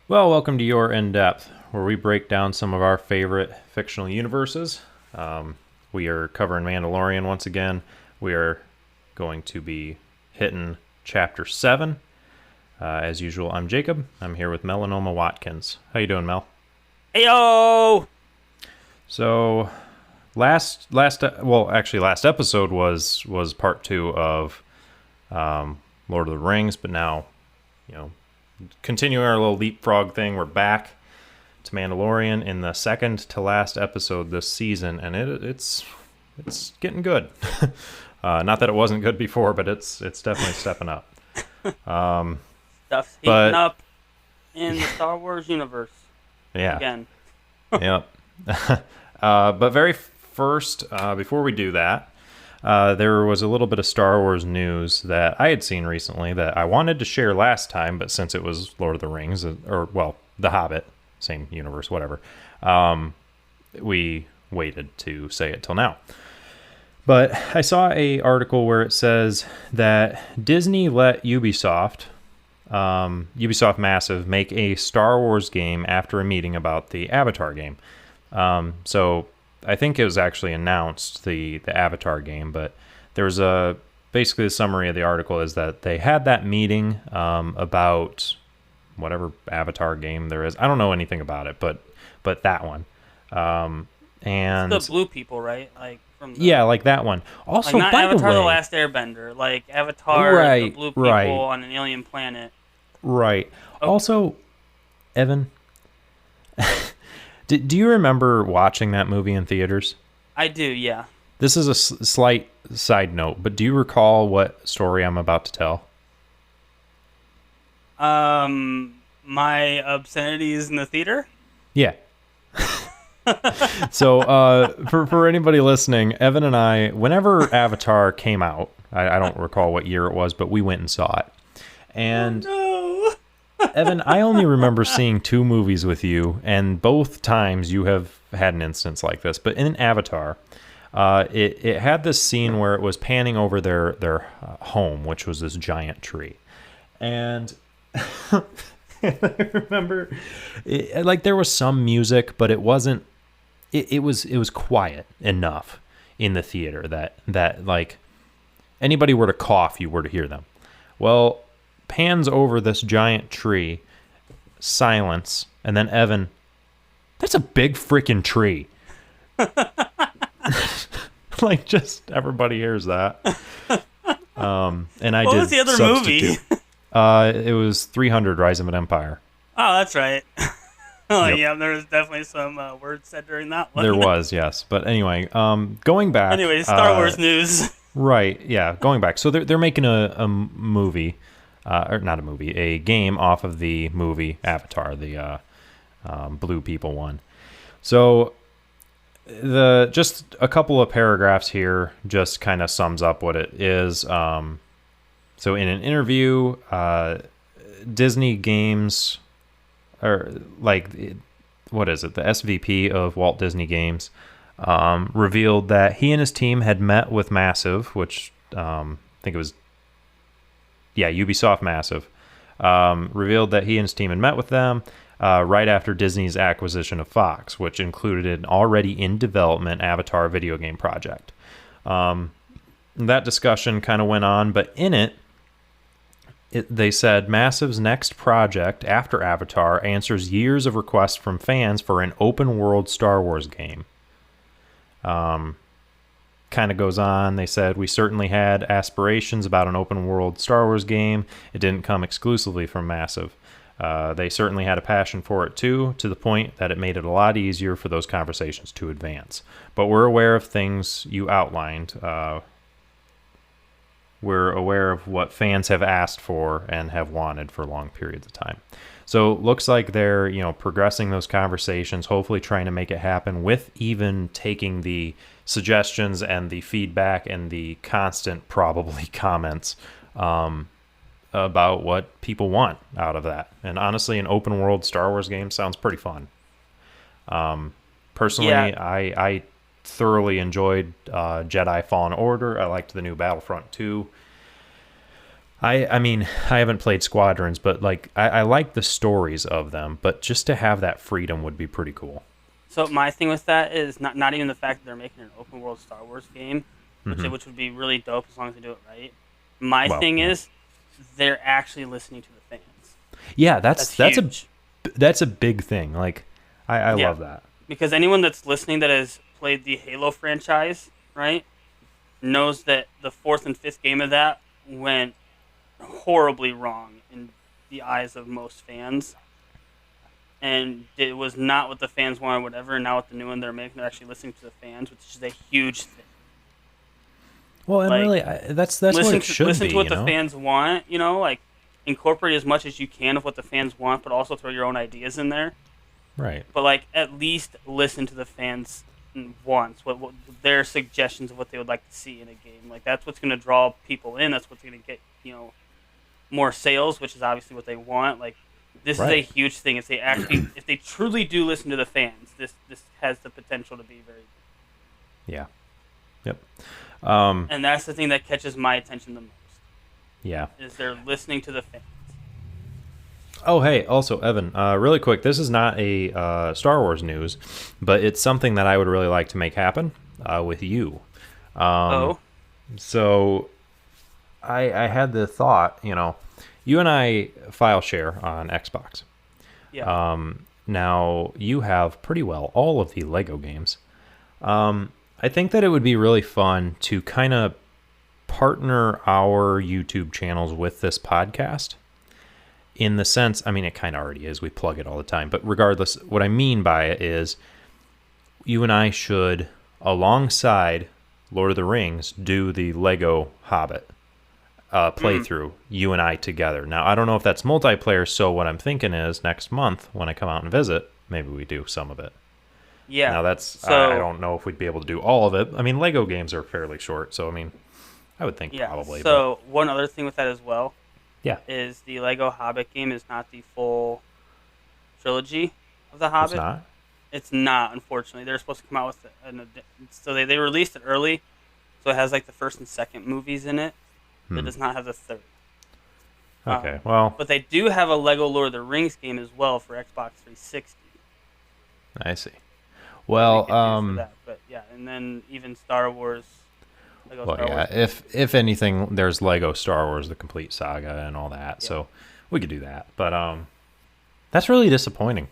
Well, welcome to Your In Depth, where we break down some of our favorite fictional universes. We are covering Mandalorian once again. We are going to be hitting Chapter 7. As usual, I'm Jacob. I'm here with Melanoma Watkins. How you doing, Mel? Heyo! So, last episode was part 2 of Lord of the Rings, but now, you know, continuing our little leapfrog thing, we're back to Mandalorian in the second to last episode this season, and it's getting good. Not that it wasn't good before, but it's definitely stepping up. Stuff's heating But up in the Star Wars universe yeah, again. yep. But very first, before we do that, there was a little bit of Star Wars news that I had seen recently that I wanted to share last time, but since it was Lord of the Rings, The Hobbit, same universe, whatever, we waited to say it till now. But I saw a article where it says that Disney let Ubisoft Massive, make a Star Wars game after a meeting about the Avatar game. So I think it was actually announced, the Avatar game, but there's basically the summary of the article is that they had that meeting about whatever Avatar game there is. I don't know anything about it, but that one. And It's the blue people, right? Like from yeah, like that one. Also, not by Avatar: the The way, Last Airbender, like Avatar, the right, blue people right, on an alien planet. right. Oh, Also, Evan, do you remember watching that movie in theaters? I do, yeah. This is a slight side note, but do you recall what story I'm about to tell? My obscenities in the theater. Yeah. So, for anybody listening, Evan and I, whenever Avatar came out, I don't recall what year it was, but we went and saw it. And Oh, Evan, I only remember seeing 2 movies with you, and both times you have had an instance like this. But in Avatar, it had this scene where it was panning over their home, which was this giant tree. And I remember, like, there was some music, but it wasn't. It was quiet enough in the theater that like anybody were to cough, you were to hear them. Well, pans over this giant tree, silence, and then Evan, that's a big freaking tree. Like, just everybody hears that. And I what did was the other substitute. movie? It was 300 Rise of an Empire. Oh, that's right. Oh, Yep. yeah, there was definitely some words said during that one. There was, yes. But anyway, going back. Anyway, Star Wars news. Right, yeah, going back. So they're making a movie, or not a movie, a game off of the movie Avatar, the blue people one. So just a couple of paragraphs here just kind of sums up what it is. So in an interview, Disney Games, or like, what is it? The SVP of Walt Disney Games revealed that he and his team had met with Massive, which I think it was, yeah, Ubisoft Massive. Revealed that he and his team had met with them right after Disney's acquisition of Fox, which included an already in development Avatar video game project. That discussion kind of went on, but in it, they said Massive's next project after Avatar answers years of requests from fans for an open world Star Wars game. Kind of goes on. They said, we certainly had aspirations about an open world Star Wars game. It didn't come exclusively from Massive. They certainly had a passion for it too, to the point that it made it a lot easier for those conversations to advance. But we're aware of things you outlined. We're aware of what fans have asked for and have wanted for long periods of time. So looks like they're, progressing those conversations, hopefully trying to make it happen, with even taking the suggestions and the feedback and the constant probably comments about what people want out of that. And honestly, an open world Star Wars game sounds pretty fun. Personally, Yeah. I thoroughly enjoyed Jedi Fallen Order. I liked the new Battlefront 2. I mean, I haven't played Squadrons, but like I like the stories of them, but just to have that freedom would be pretty cool. So my thing with that is not even the fact that they're making an open world Star Wars game, Hmm. which would be really dope as long as they do it right. My Well, thing yeah, is they're actually listening to the fans. yeah, That's that's a huge. that's a big thing. Like I Yeah, love that. because anyone that's listening that has played the Halo franchise, right, knows that the fourth and fifth game of that went horribly wrong in the eyes of most fans. And it was not what the fans wanted, whatever. And now with the new one they're making, they're actually listening to the fans, which is a huge thing. Well, and Like, really, that's what it should listen be, to what you the know? fans want. Like incorporate as much as you can of what the fans want, but also throw your own ideas in there. Right. But like, at least listen to the fans' wants, what their suggestions of what they would like to see in a game. Like that's what's going to draw people in. That's what's going to get more sales, which is obviously what they want. Like this is a Right. huge thing. If they truly do listen to the fans, this has the potential to be very good. Yeah. Yep. And that's the thing that catches my attention the most. Yeah. Is they're listening to the fans. Oh, hey, also, Evan, really quick, this is not a Star Wars news, but it's something that I would really like to make happen with you. Oh, So I had the thought, you and I file share on Xbox. yeah. Now, you have pretty well all of the Lego games. I think that it would be really fun to kind of partner our YouTube channels with this podcast in the sense, I mean, it kind of already is. We plug it all the time. But regardless, what I mean by it is you and I should, alongside Lord of the Rings, do the Lego Hobbit playthrough, you and I together. Now, I don't know if that's multiplayer, so what I'm thinking is next month when I come out and visit, maybe we do some of it. Yeah. Now, I So don't know if we'd be able to do all of it. I mean, Lego games are fairly short, so I mean, I would think yeah. probably. So one other thing with that as well Yeah. is the Lego Hobbit game is not the full trilogy of the It's Hobbit. not? It's not, unfortunately. They're supposed to come out with so they released it early, so it has like the first and second movies in it. But it does not have the third. Okay, well, But they do have a Lego Lord of the Rings game as well for Xbox 360. I see. They Well, could do for that. But yeah, and then even Star Wars, Lego well, Star yeah. Wars. If anything, there's Lego Star Wars: The Complete Saga and all that, Yeah. so we could do that. But that's really disappointing.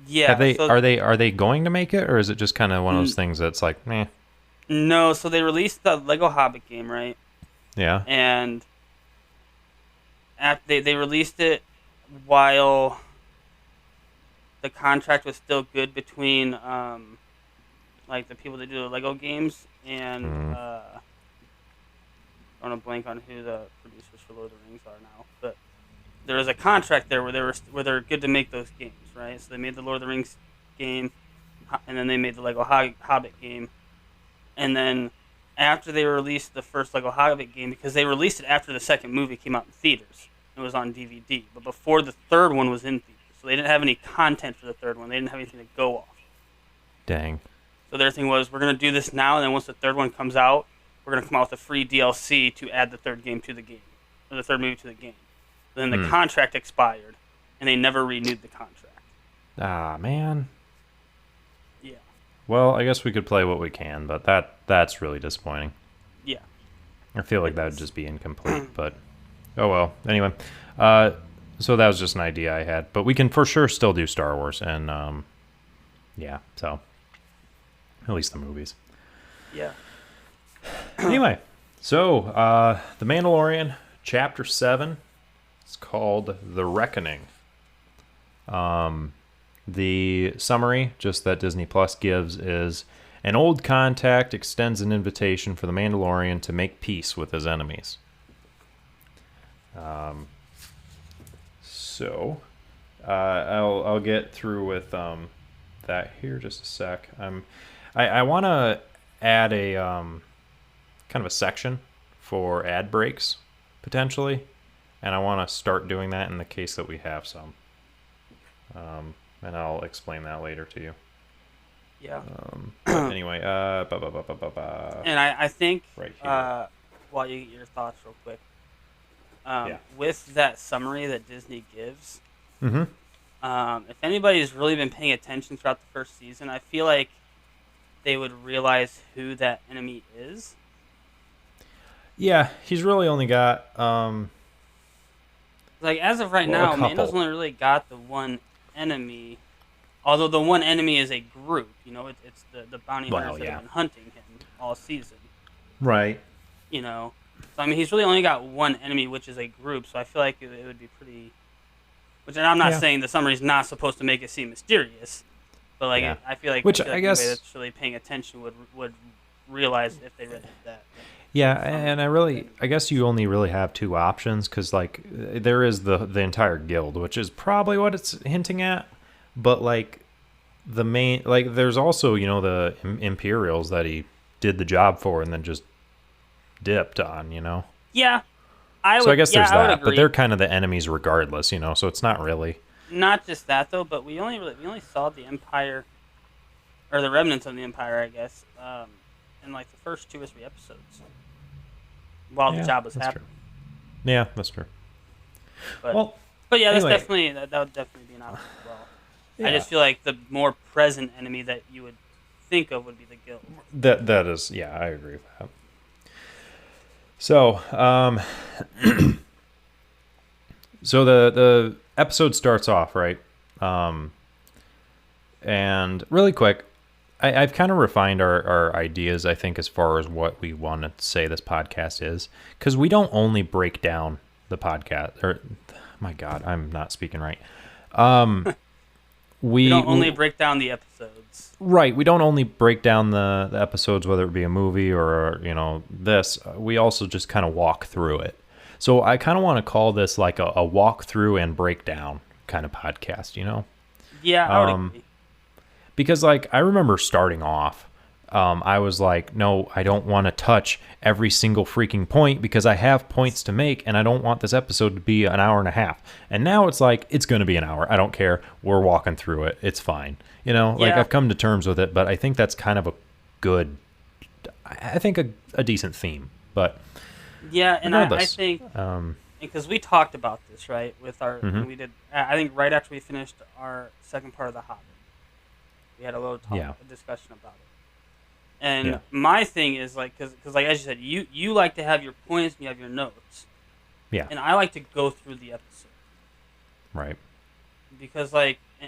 Yeah. Have they so, are they going to make it, or is it just kind of one of those things that's like, meh? No, so they released the Lego Hobbit game, right? Yeah. And they released it while the contract was still good between like the people that do the Lego games and I don't blank on who the producers for Lord of the Rings are now, but there was a contract there where they're good to make those games, right? So they made the Lord of the Rings game, and then they made the Lego Hobbit game, and then after they released the first Lego Hobbit game, because they released it after the second movie came out in theaters, it was on DVD, but before the third one was in theaters, so they didn't have any content for the third one. They didn't have anything to go off. Dang. So their thing was, we're gonna do this now, and then once the third one comes out, we're gonna come out with a free DLC to add the third game to the game, or the third movie to the game. Then the contract expired, and they never renewed the contract. Ah, man. Yeah. Well, I guess we could play what we can, but that's really disappointing. Yeah. I feel like that would just be incomplete, but oh well. Anyway, so that was just an idea I had, but we can for sure still do Star Wars, and yeah, so at least the movies. Yeah. Anyway, so The Mandalorian, Chapter 7. It's called The Reckoning. The summary, just that Disney Plus gives, is an old contact extends an invitation for the Mandalorian to make peace with his enemies. So, I'll get through with that here just a sec. I want to add a kind of a section for ad breaks potentially, and I want to start doing that in the case that we have some. And I'll explain that later to you. Yeah. But anyway, And I think, right here. while you get your thoughts real quick, with that summary that Disney gives. Mm-hmm. If anybody's really been paying attention throughout the first season, I feel like they would realize who that enemy is. Yeah, he's really only got like as of right now, Mando's only really got the one enemy. Although the one enemy is a group, it's the bounty hunters that have been hunting him all season. Right. So I mean, he's really only got one enemy, which is a group. So I feel like it would be pretty. Which, and I'm not saying the summary's not supposed to make it seem mysterious, but I feel like I guess anybody that's really paying attention would realize if they read that. Yeah, and I guess you only really have two options because there is the entire guild, which is probably what it's hinting at, but the main there's also the Imperials that he did the job for and then just dipped on. Yeah. I guess there's that, but they're kind of the enemies regardless, so it's not really. Not just that though, but we only saw the Empire, or the remnants of the Empire, I guess, in the first 2 or 3 episodes, while the job was happening. True. Yeah, that's true. But yeah, that's definitely that would definitely be an option as well. Yeah. I just feel like the more present enemy that you would think of would be the guild. That is, yeah, I agree with that. So, so the episode starts off, right? And really quick, I've kind of refined our ideas, I think, as far as what we want to say this podcast is. Because we don't only break down the podcast, or, my God, I'm not speaking right. We don't only break down the episodes. Right. We don't only break down the episodes, whether it be a movie or, this. We also just kind of walk through it. So I kind of want to call this like a walk through and breakdown kind of podcast, Yeah, I would agree. Because, I remember starting off, I was like, no, I don't want to touch every single freaking point because I have points to make and I don't want this episode to be an hour and a half. And now it's like, it's going to be an hour. I don't care. We're walking through it. It's fine. I've come to terms with it, but I think that's kind of a decent theme. But yeah, and I think, because we talked about this, right, with our, we did, I think right after we finished our second part of The Hobbit, we had a little a discussion about it. And my thing is because as you said, you like to have your points and you have your notes. Yeah. And I like to go through the episode. Right. Because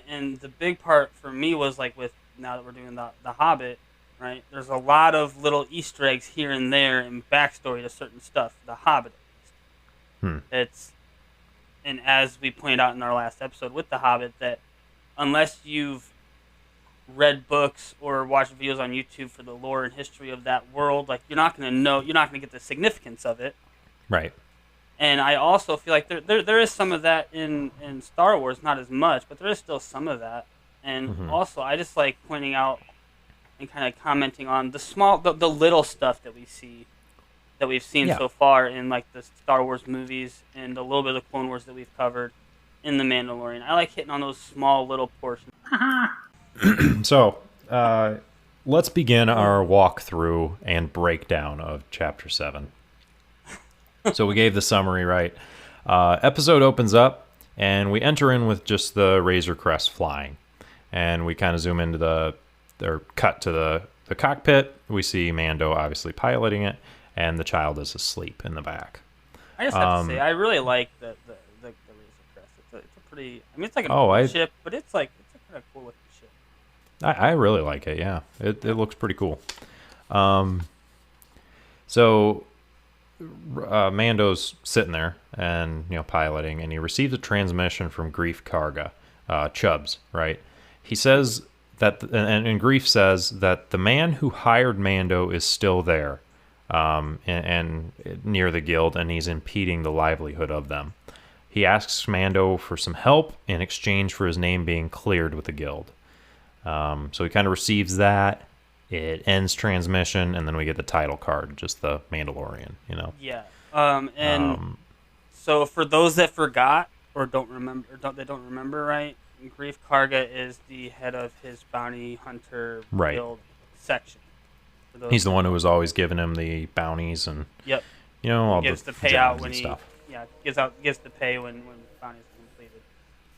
and the big part for me was with now that we're doing the Hobbit, right? There's a lot of little Easter eggs here and there and backstory to certain stuff. The Hobbit, at least. It's, and as we pointed out in our last episode with the Hobbit, that unless you've read books or watched videos on YouTube for the lore and history of that world, you're not going to get the significance of it. Right. And I also feel like there is some of that in Star Wars, not as much, but there is still some of that. And also, I just like pointing out and kind of commenting on the little stuff that we see, that we've seen so far in the Star Wars movies and a little bit of the Clone Wars that we've covered in The Mandalorian. I like hitting on those small little portions. So, let's begin our walkthrough and breakdown of Chapter 7. So we gave the summary, right? Episode opens up, and we enter in with just the Razor Crest flying. And we kind of zoom into cut to the cockpit. We see Mando obviously piloting it, and the child is asleep in the back. I just have to say, I really like the Razor Crest. It's a pretty, it's like a ship, but it's a kind of cool looking ship. I really like it, yeah. It looks pretty cool. So Mando's sitting there and piloting, and he receives a transmission from Grief Karga, Chubbs, right? He says that, and Grief says that the man who hired Mando is still there, and near the guild, and he's impeding the livelihood of them. He asks Mando for some help in exchange for his name being cleared with the guild. So he kind of receives that. It ends transmission, and then we get the title card, just the Mandalorian, Yeah. So for those that forgot or don't remember, right? Grief Karga is the head of his bounty hunter guild section. He's the one who was always giving him the bounties and all gives the payout when he stuff. gives the pay when bounties are completed.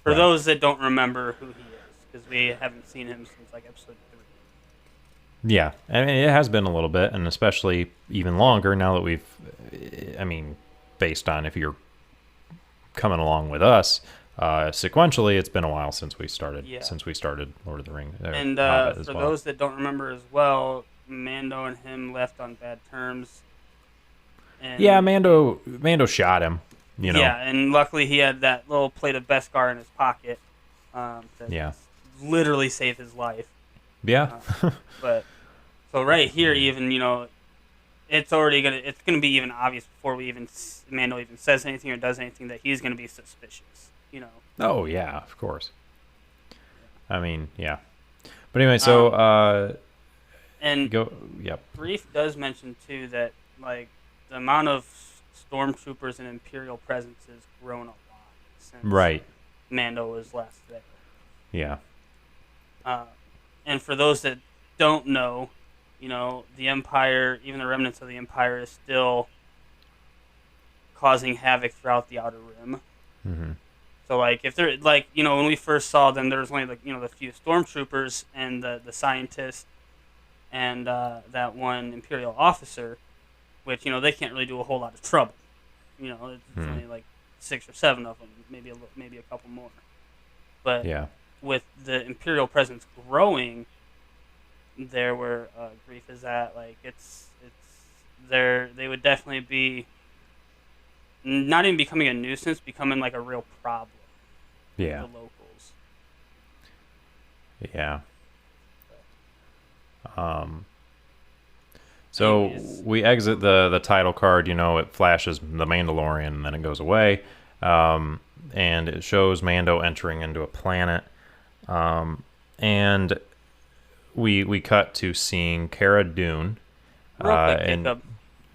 For Right. those that don't remember who he is, because we haven't seen him since like episode 3. Yeah, I mean, it has been a little bit, and especially even longer now that we've, I mean, based on if you're coming along with us, sequentially, it's been a while since we started. Yeah. Since we started Lord of the Rings. And Hobbit as for well. those that don't remember as well, Mando and him left on bad terms. And Yeah, Mando shot him. You know. Yeah, and luckily he had that little plate of Beskar in his pocket. To literally save his life. Yeah. But so right here, even it's gonna be even obvious before Mando even says anything or does anything that he's gonna be suspicious. Oh yeah, of course. I mean, yeah. But anyway, so and go. Yep. Grief does mention too that like the amount of stormtroopers and Imperial presence has grown a lot since Right. Mando was last there. Yeah. And for those that don't know, the Empire, even the remnants of the Empire, is still causing havoc throughout the Outer Rim. Mm-hmm. So, like, if they're when we first saw them, there was only the few stormtroopers and the scientist and that one Imperial officer, which they can't really do a whole lot of trouble. It's only like 6 or 7 of them, maybe a couple more. But Yeah. with the Imperial presence growing, there where Grief is at, like it's there. They would definitely be not even becoming a nuisance, becoming like a real problem. Yeah. For the locals. Yeah. So Anyways. we exit the title card. It flashes the Mandalorian, and then it goes away, and it shows Mando entering into a planet, and we cut to seeing Cara Dune. Real quick, and Jacob.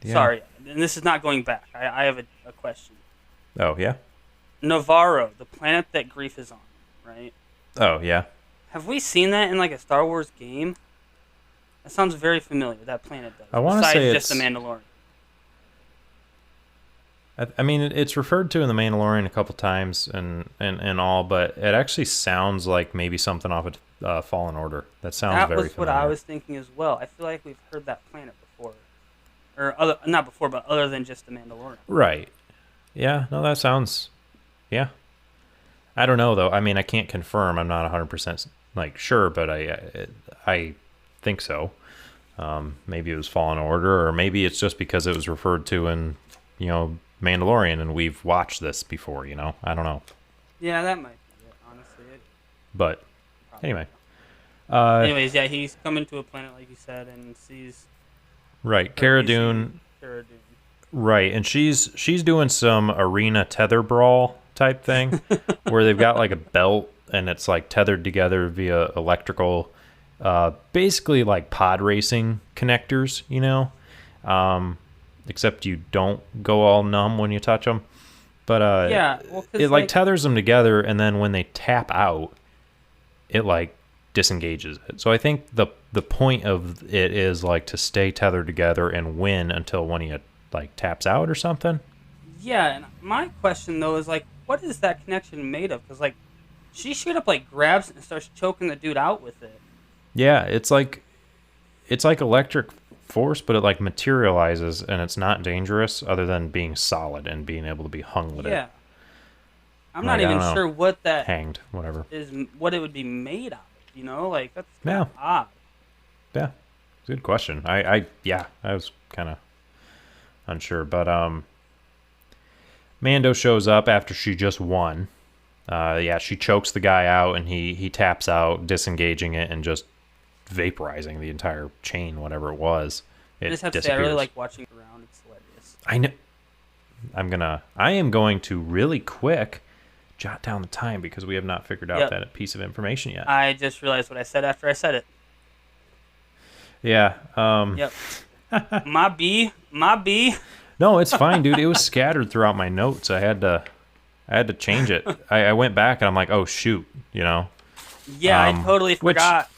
yeah. Sorry, and this is not going back. I have a question. Oh yeah. Navarro, the planet that Grief is on, right? Oh yeah. Have we seen that in like a Star Wars game? That sounds very familiar. That planet does. I wanna besides say just the it's- Mandalorian. I mean, it's referred to in the Mandalorian a couple times and all, but it actually sounds like maybe something off of Fallen Order. That sounds That very was familiar. what I was thinking as well. I feel like we've heard that planet before, not before, but other than just the Mandalorian. Right. Yeah, no, that sounds... Yeah. I don't know, though. I mean, I can't confirm. I'm not 100% sure, but I think so. Maybe it was Fallen Order, or maybe it's just because it was referred to in, Mandalorian, and we've watched this before, I don't know. Yeah, that might be it, honestly. But, Probably. anyway. Anyways, yeah, he's coming to a planet, like you said, and sees... Right, Cara Dune... Cara Dune. Right, and she's doing some arena tether brawl type thing where they've got like a belt and it's like tethered together via electrical, basically like pod racing connectors, except you don't go all numb when you touch them. But Yeah, well, 'cause, it like tethers them together, and then when they tap out, it like disengages it. So I think the point of it is like to stay tethered together and win until one of you like taps out or something. Yeah, and my question though is like, what is that connection made of? Because like, she straight up like grabs and starts choking the dude out with it. Yeah, it's like electric force, but it like materializes, and it's not dangerous other than being solid and being able to be hung with Yeah, it. I'm Like, not I even don't know. sure what that Hanged, whatever. is, what it would be made out of. Like that's kind Yeah. of odd. Yeah, good question. I was kind of unsure, but Mando shows up after she just won. She chokes the guy out, and he taps out, disengaging it and just vaporizing the entire chain, whatever it was. It I just have to say, disappears. I really like watching it around. It's hilarious. I know. I am going to really quick jot down the time because we have not figured out Yep. that piece of information yet. I just realized what I said after I said it. Yeah. Yep. My B. No, it's fine, dude. It was scattered throughout my notes. I had to change it. I went back and I'm like, oh shoot, Yeah, I totally which- forgot.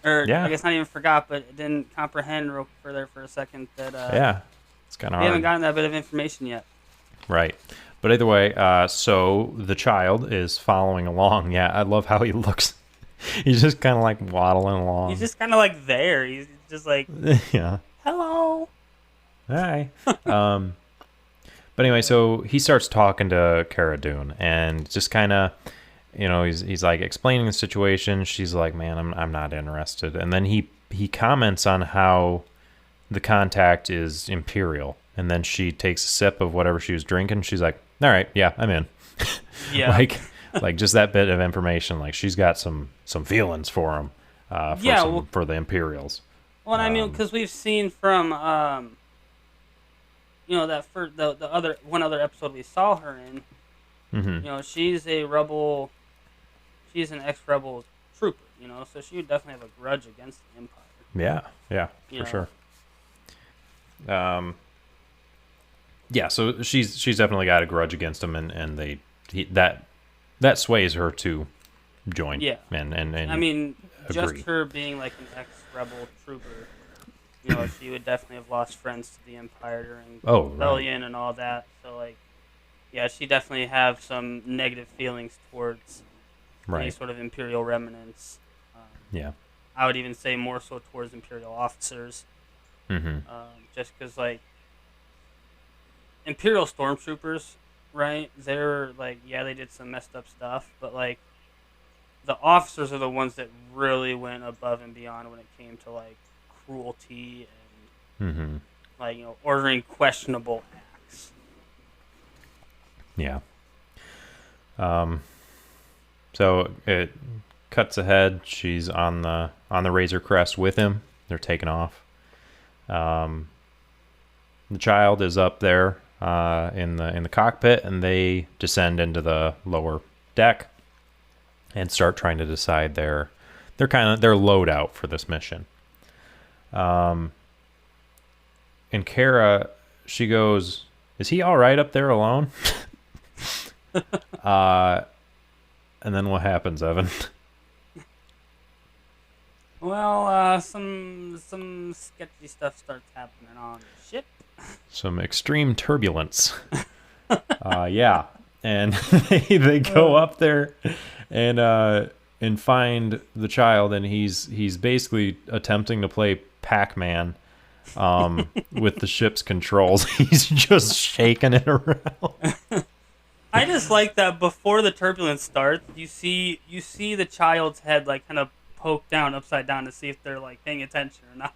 Or Yeah. I guess not even forgot, but didn't comprehend real further for a second that Yeah, it's kind of we haven't hard. gotten that bit of information yet. Right. But either way, so the child is following along. Yeah, I love how he looks. He's just kind of like waddling along. He's just kind of like there. He's just like, yeah. hello. Hi. But anyway, so he starts talking to Cara Dune and just kind of, he's like explaining the situation. She's like, man, I'm not interested. And then he comments on how the contact is Imperial. And then she takes a sip of whatever she was drinking. She's like, all right, yeah, I'm in. Yeah. like just that bit of information. Like she's got some feelings for him, for the Imperials. Well, I mean, because we've seen from, that for the other episode we saw her in, Mm-hmm. she's a rebel. She's an ex-rebel trooper. So she would definitely have a grudge against the Empire. Yeah, for sure. Yeah, so she's definitely got a grudge against him, and that sways her to join. Yeah, and I mean, agree. just her being like an ex-rebel trooper, she would definitely have lost friends to the Empire during the rebellion and all that. So like, yeah, she definitely have some negative feelings towards any sort of Imperial remnants. Yeah, I would even say more so towards Imperial officers. Mm-hmm. Just because like Imperial stormtroopers, right? They're like, yeah, they did some messed up stuff, but like the officers are the ones that really went above and beyond when it came to like cruelty and like ordering questionable acts. Yeah. So it cuts ahead. She's on the Razor Crest with him. They're taking off. The child is up there in the cockpit, and they descend into the lower deck and start trying to decide their loadout for this mission. And Cara, she goes, "Is he all right up there alone?" And then what happens, Evan? Well, some sketchy stuff starts happening on the ship. Some extreme turbulence. Yeah, and they go up there and find the child, and he's basically attempting to play Pac-Man with the ship's controls. He's just shaking it around. I just like that before the turbulence starts, you see the child's head like kind of poke down upside down to see if they're like paying attention or not.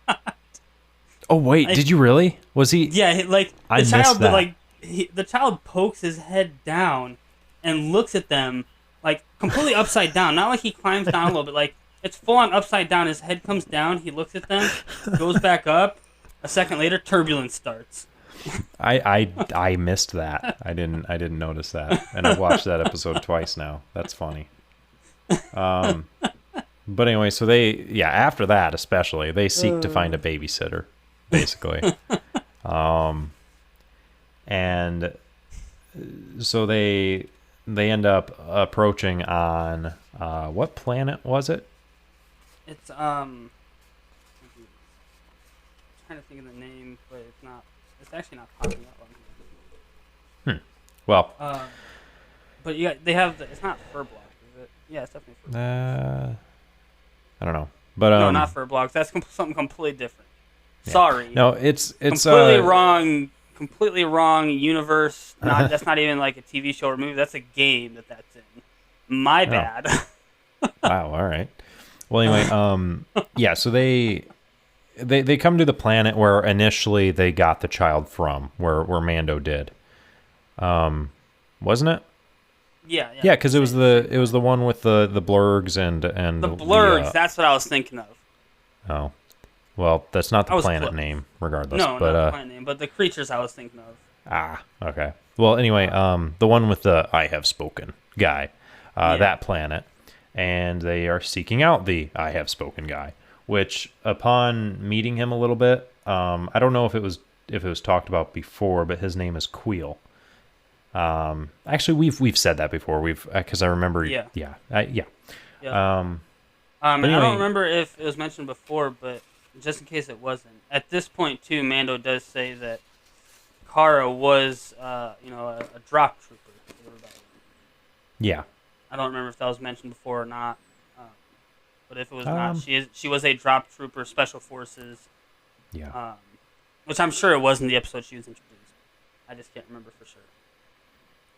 Oh wait, did you really? Was he? Yeah, like I missed that. The child pokes his head down and looks at them like completely upside down. Not like he climbs down a little bit. Like it's full on upside down. His head comes down. He looks at them, goes back up. A second later, turbulence starts. I missed that. I didn't notice that, and I've watched that episode twice now. That's funny. But anyway, so after that especially, they seek to find a babysitter, basically. And so they end up approaching on what planet was it? It's I'm trying to think of the name, but it's not. It's actually not popping up on here. Well, but they have it's not Furblock, is it? Yeah, it's definitely Furblock. I don't know, but no, not Furblock. That's something completely different. Yeah. Sorry. No, it's completely wrong. Completely wrong universe. That's not even like a TV show or movie. That's a game that's in. My bad. Wow. All right. Well, anyway, yeah. So they come to the planet where initially they got the child from, where Mando did. Wasn't it? Yeah. Yeah, because it was the one with the blurgs and the blurgs. That's what I was thinking of. Oh, well, that's not the planet name, regardless. No, but, not the planet name, but the creatures I was thinking of. Ah, okay. Well, anyway, the one with the "I have spoken" guy, that planet, and they are seeking out the "I have spoken" guy. Which, upon meeting him a little bit, I don't know if it was talked about before, but his name is Queel. Actually, we've said that before. Because I remember. Yeah. Anyway, I don't remember if it was mentioned before, but just in case it wasn't, at this point too, Mando does say that Kara was, a drop trooper for the rebellion. Yeah. I don't remember if that was mentioned before or not. Um, but if it was not, Um. she was a drop trooper, special forces. Yeah. Which I'm sure it was in the episode she was introduced. I just can't remember for sure.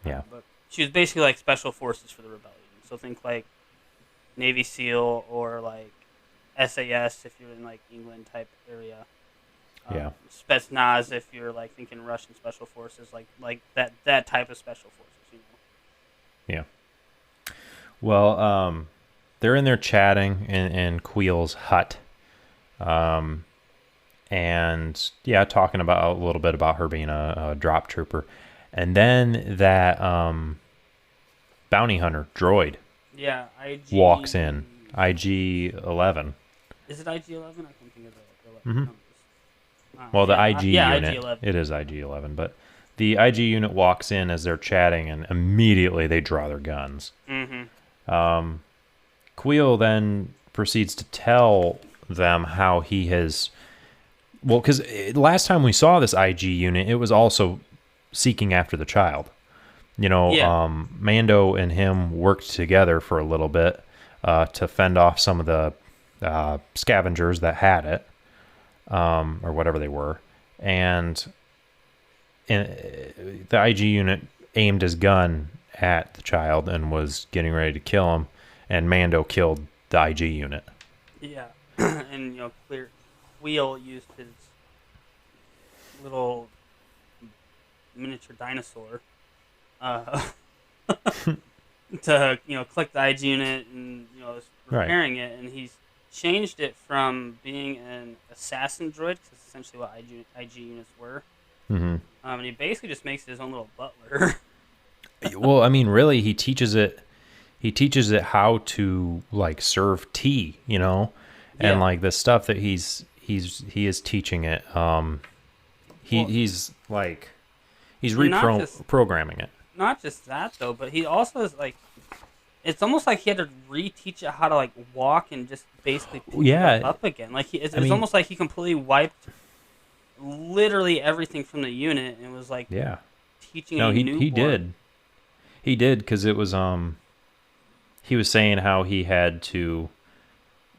Yeah. But she was basically like special forces for the rebellion. So think like Navy SEAL or like SAS if you're in like England type area. Yeah. Spetsnaz if you're like thinking Russian special forces, like that type of special forces. Yeah. Well, they're in there chatting in Queel's hut. And yeah, talking about a little bit about her being a drop trooper. And then that bounty hunter droid walks in. IG-11. Is it IG-11? I can't think of the Mhm. numbers. Well, the IG unit. IG-11. It is IG-11, but the IG unit walks in as they're chatting, and immediately they draw their guns. Mm-hmm. Queel then proceeds to tell them how he has... Well, because last time we saw this IG unit, it was also seeking after the child. Mando and him worked together for a little bit to fend off some of the scavengers that had it, or whatever they were. And the IG unit aimed his gun at the child and was getting ready to kill him, and Mando killed the IG unit. Yeah, and Queel used his little miniature dinosaur to click the IG unit and was repairing it, and he's changed it from being an assassin droid, because that's essentially what IG units were. Mm-hmm. And he basically just makes his own little butler. Well, I mean, really, he teaches it how to like serve tea, and like the stuff that he is teaching it. He's reprogramming it. Not just that though, but he also is like, it's almost like he had to reteach it how to like walk and just basically pick it up again. Like it's almost like he completely wiped literally everything from the unit and was like teaching a newborn. He did because it was he was saying how he had to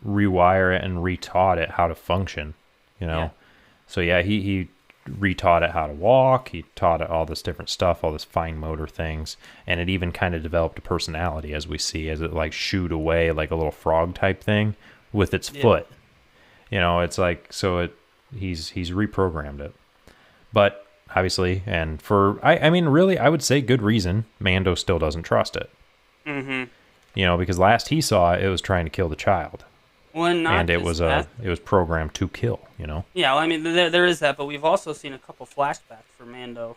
rewire it and retaught it how to function, So he retaught it how to walk. He taught it all this different stuff, all this fine motor things, and it even kind of developed a personality, as we see, as it like shooed away like a little frog type thing with its foot. It's like he's reprogrammed it, but obviously, and for I mean, really, I would say good reason, Mando still doesn't trust it. Mm-hmm. Because last he saw it was trying to kill the child. Well, and it was programmed to kill. Yeah, well, I mean, there is that, but we've also seen a couple flashbacks for Mando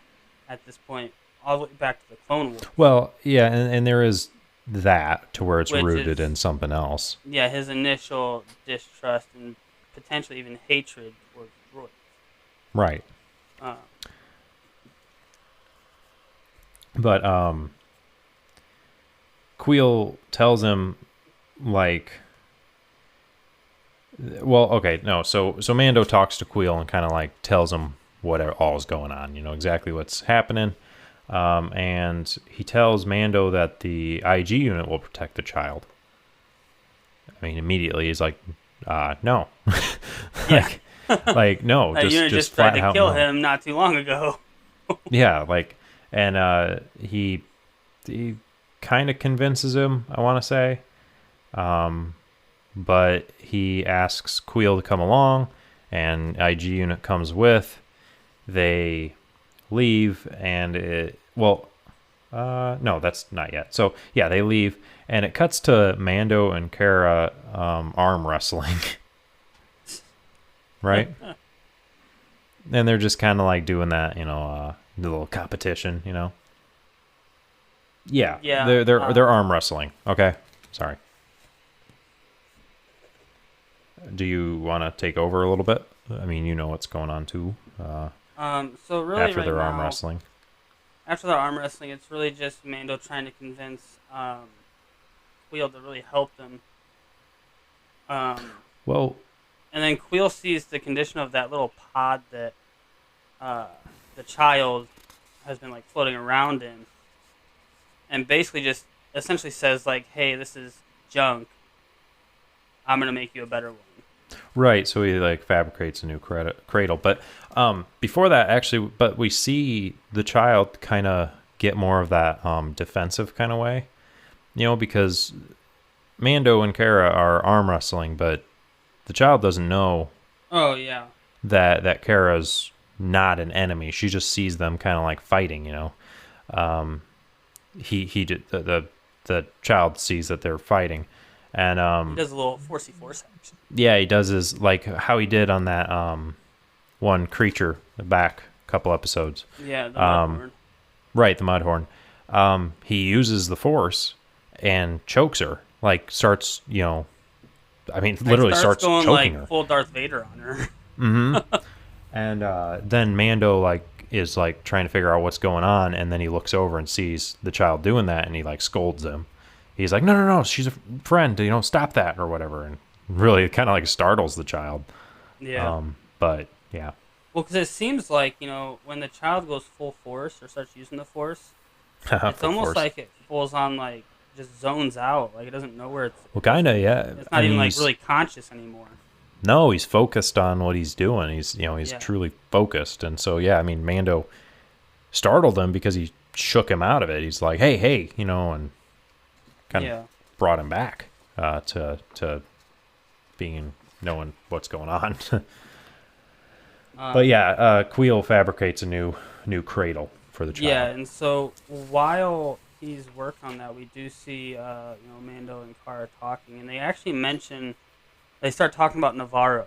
at this point, all the way back to the Clone Wars. Well, yeah, and there is that to where it's rooted in something else. Yeah, his initial distrust and potentially even hatred towards droids. Right. But Queel tells him like. Well, okay, no. So Mando talks to Queel and kind of like tells him what all is going on. Exactly what's happening, and he tells Mando that the IG unit will protect the child. I mean, immediately he's like, "No, like no, that unit just tried to kill him not too long ago." Yeah, and he kind of convinces him. I want to say. But he asks Queel to come along, and IG unit comes with. They leave, and no, that's not yet. So yeah, they leave, and it cuts to Mando and Cara arm wrestling, right? And they're just kind of like doing that, the little competition, Yeah, they're arm wrestling. Okay, sorry. Do you want to take over a little bit? I mean, you know what's going on too. So really, after their arm wrestling. After their arm wrestling, it's really just Mando trying to convince Queel to really help them. Well, and then Queel sees the condition of that little pod that the child has been like floating around in, and basically just essentially says like, "Hey, this is junk. I'm gonna make you a better one." Right, so he like fabricates a new cradle. But before that, actually, but we see the child kind of get more of that defensive kind of way, because Mando and Kara are arm wrestling, but the child doesn't know. Oh yeah. That Kara's not an enemy. She just sees them kind of like fighting. The child sees that they're fighting, and he does a little forcey force action. Yeah, he does his like how he did on that one creature back couple episodes. Yeah, the Mudhorn. Right, the Mudhorn. He uses the Force and chokes her. Like starts, literally starts going choking like her. Full Darth Vader on her. Mm-hmm. And then Mando like is like trying to figure out what's going on, and then he looks over and sees the child doing that, and he like scolds him. He's like, no, she's a friend, stop that or whatever, and really kind of like startles the child. Yeah. But yeah. Well, because it seems like when the child goes full force or starts using the Force, it's almost like it falls on like just zones out, like it doesn't know where it's. Well, kind of, yeah. It's not even like really conscious anymore. No, he's focused on what he's doing. He's truly focused, and so yeah, Mando startled him because he shook him out of it. He's like, hey, and kind of brought him back to knowing what's going on. But yeah, Queel fabricates a new cradle for the child. Yeah, and so while he's working on that, we do see Mando and Cara talking, and they actually they start talking about Navarro,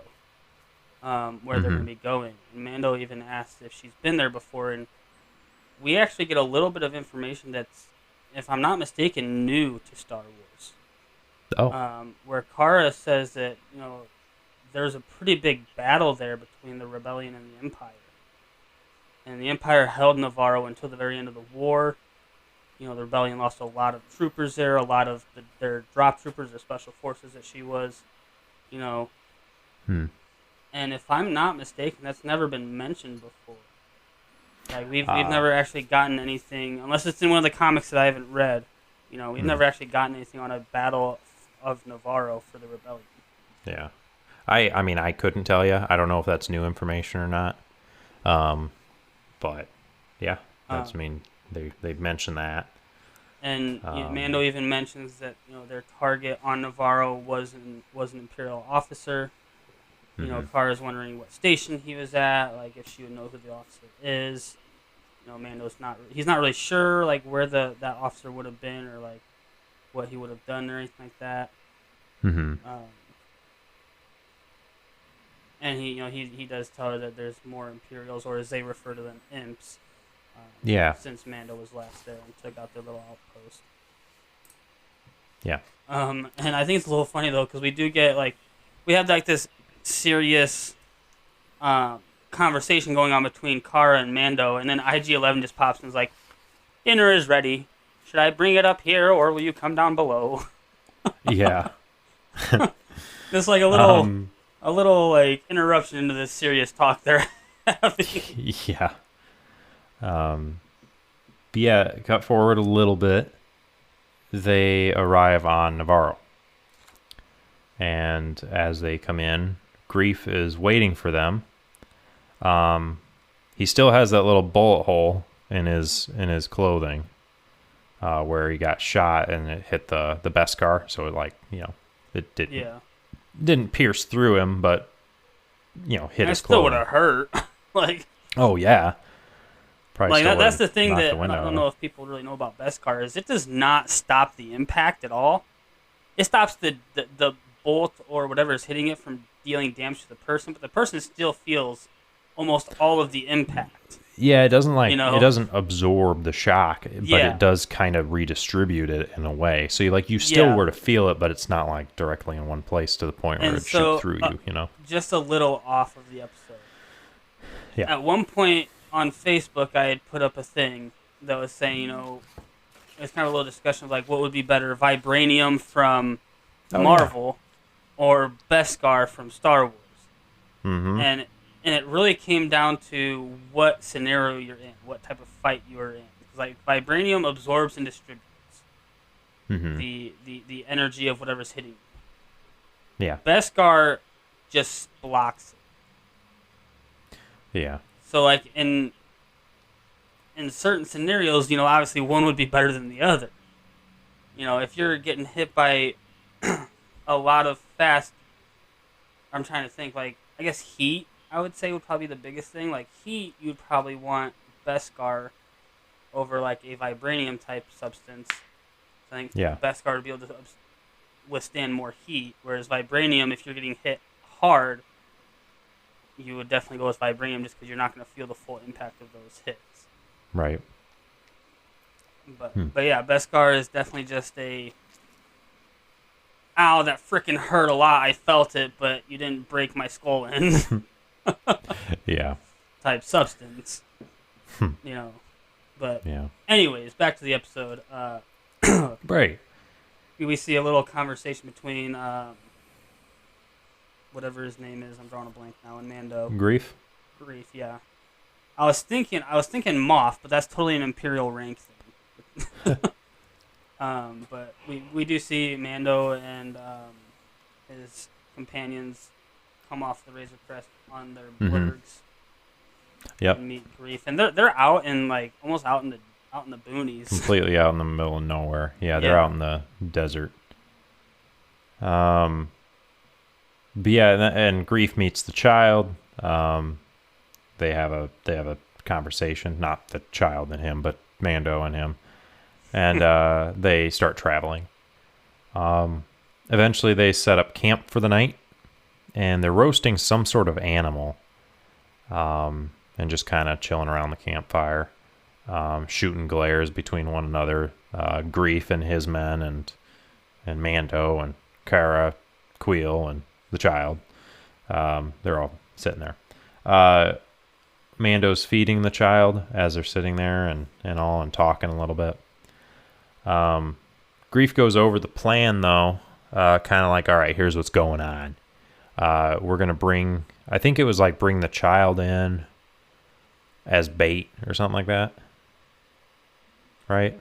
where they're going to be going. And Mando even asks if she's been there before, and we actually get a little bit of information that's, if I'm not mistaken, new to Star Wars. Oh. Where Cara says that there's a pretty big battle there between the Rebellion and the Empire. And the Empire held Navarro until the very end of the war. The Rebellion lost a lot of troopers there, a lot of their drop troopers, their special forces that she was, And if I'm not mistaken, that's never been mentioned before. Like we've never actually gotten anything, unless it's in one of the comics that I haven't read. We've never actually gotten anything on a battle of Navarro for the Rebellion. Yeah. I couldn't tell you. I don't know if that's new information or not. But yeah, that's they've mentioned that. And Mando even mentions that their target on Navarro was an Imperial officer. Cara's wondering what station he was at, like if she would know who the officer is. Mando's he's not really sure like where that officer would have been or like what he would have done or anything like that. Mm-hmm. And he does tell her that there's more Imperials, or as they refer to them, imps. Since Mando was last there and took out their little outpost. Yeah. And I think it's a little funny though, because we do get we have this serious conversation going on between Cara and Mando, and then IG-11 just pops and is like, "Dinner is ready. Should I bring it up here, or will you come down below?" Yeah. Just like a little interruption into this serious talk they're having. Yeah. But yeah, cut forward a little bit. They arrive on Navarro. And as they come in, Greef is waiting for them. He still has that little bullet hole in his clothing, where he got shot and it hit the Beskar, so it didn't pierce through him, but hit his clothing. It still would have hurt. Oh yeah. Probably that's the thing that I don't know if people really know about Beskar is it does not stop the impact at all. It stops the bolt or whatever is hitting it from dealing damage to the person, but the person still feels almost all of the impact. Yeah, it doesn't it doesn't absorb the shock, but it does kind of redistribute it in a way. So you still were to feel it, but it's not directly in one place to the point where it shoot through you. Just a little off of the episode. Yeah. At one point on Facebook, I had put up a thing that was saying, it's kind of a little discussion of what would be better, Vibranium from Marvel or Beskar from Star Wars. Mm-hmm. And and it really came down to what scenario you're in, what type of fight you're in. Like vibranium absorbs and distributes Mm-hmm. the energy of whatever's hitting you. Yeah. Beskar just blocks it. Yeah. So like in certain scenarios, obviously one would be better than the other. If you're getting hit by a lot of fast, I'm trying to think, like, I guess heat, I would say, would probably be the biggest thing. Like, heat, you'd probably want Beskar over, like, a vibranium type substance. I think Yeah. Beskar would be able to withstand more heat, whereas vibranium, if you're getting hit hard, you would definitely go with vibranium just because you're not going to feel the full impact of those hits. Right. But yeah, Beskar is definitely just a, ow, that freaking hurt a lot. I felt it, but you didn't break my skull in. Yeah. Type substance. But Yeah. anyways, back to the episode. Right. We see a little conversation between whatever his name is. I'm drawing a blank now. And Mando. Grief. Grief, yeah. I was thinking Moff, but that's totally an Imperial rank thing. But we do see Mando and his companions come off the Razor Crest on their blurgs. Yep. And meet Grief, and they're out in like almost out in the boonies. Completely out in the middle of nowhere. Yeah, they're out in the desert. But yeah, and Grief meets the child. They have a conversation, not the child and him, but Mando and him, and they start traveling. Eventually, they set up camp for the night, and they're roasting some sort of animal, and just kind of chilling around the campfire, shooting glares between one another. Grief and his men, and Mando and Cara, Queel, and the child. They're all sitting there. Mando's feeding the child as they're sitting there and talking a little bit. Grief goes over the plan, though, kind of like, all right, here's what's going on. We're going to bring the child in as bait or something like that. Right?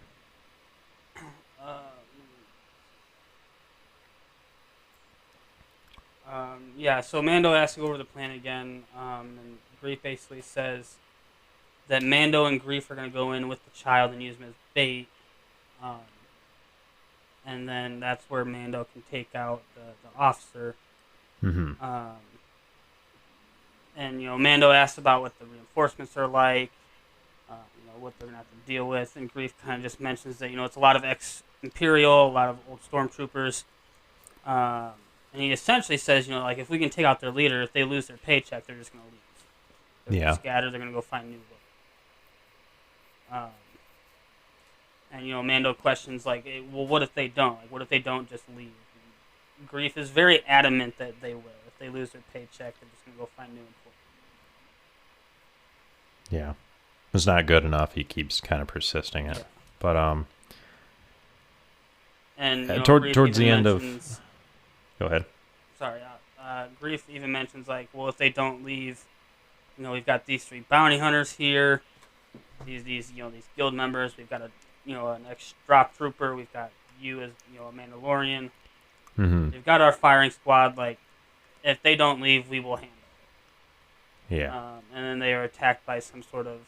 Yeah, so Mando asks to go over the plan again, and Grief basically says that Mando and Grief are going to go in with the child and use him as bait, and then that's where Mando can take out the officer. Mm-hmm. And Mando asks about what the reinforcements are like, what they're going to have to deal with, and Grief kind of just mentions that it's a lot of ex-Imperial, a lot of old stormtroopers. And he essentially says, like, if we can take out their leader, if they lose their paycheck, they're just going to leave. They're going to scatter, they're going to go find new work. And, Mando questions, like, well, what if they don't? Like, what if they don't just leave? And Grief is very adamant that they will. If they lose their paycheck, they're just going to go find new employees. Yeah. It's not good enough. He keeps kind of persisting it. Yeah. But, and towards the end of... Go ahead. Sorry. Grief even mentions, like, well, if they don't leave, we've got these 3 bounty hunters here, these guild members. We've got an ex-drop trooper. We've got you as a Mandalorian. Mm-hmm. We've got our firing squad. Like, if they don't leave, we will handle it. Yeah. And then they are attacked by some sort of